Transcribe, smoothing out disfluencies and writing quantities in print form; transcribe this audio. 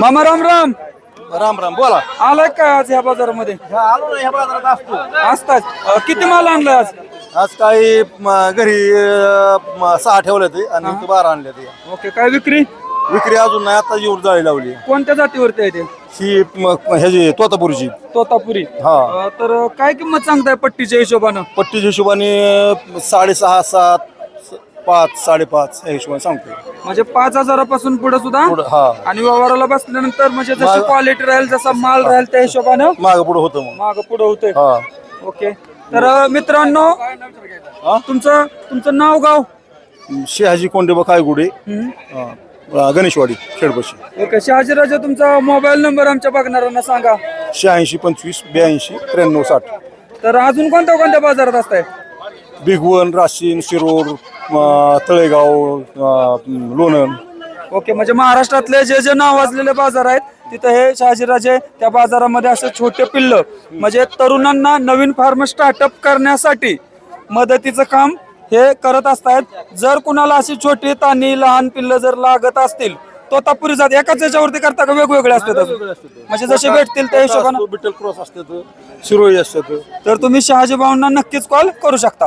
मामा राम राम. राम राम बोला. आलाय काय आज ह्या बाजारामध्ये? आलो ना ह्या बाजारात असतो. असतात. किती माल आणलाय आज? आज काही घरी 6 ठेवले ते आणि इथं 12 आणले ते. ओके, काय विक्री? विक्री अजून नाही, आता येऊन जाळी लावली. कोणत्या जातीवरती आहे ते? ही ह्याची तोतापुरीची. तोतापुरी. हा. तर काय किंमत सांगताय पट्टीच्या हिशोबानं? पट्टीच्या हिशोबाने 6.5, 7, 5, 5.5 या हिशोबाने सांगतो. म्हणजे 5,000पासून पुढे सुद्धा. हा. आणि व्यवहाराला बसल्यानंतर म्हणजे जशी क्वालिटी राहील, जसा माल राहील त्या हिशोबानं माग पुढे होतं मग. माग पुढे होतंय. हा. ओके. तर मित्रांनो, तुमचं नाव गाव? शहाजी कोंडेबा कायगुडे, गणेशवाडी खेडपशी. ओके. शहाजीराजा, तुमचा मोबाईल नंबर आमच्या बघणाऱ्यांना सांगा. 86 25 82 93 60. तर अजून कोणत्या कोणत्या बाजारात असताय? भिगवण, राशीन, शिरोड, तळेगाव, लोणंद. ओके. म्हणजे महाराष्ट्रातले जे जे नावाजलेले बाजार आहेत तिथं हे शहाजीराजे त्या बाजारामध्ये असे छोटे पिल्ल म्हणजे तरुणांना नवीन फार्म स्टार्टअप करण्यासाठी मदतीचं काम हे करत असतात. जर कुणाला अशी छोटी तानी लहान पिल्ल जर लागत असतील, तोतापुरी जात एकाच याच्यावरती करता का वेगवेगळे असतात? म्हणजे जसे भेटतील त्या हिशोबाने. बिटल क्रॉस असतात, शिरोळी असतात. तर तुम्ही शहाजी भाऊंना नक्कीच कॉल करू शकता.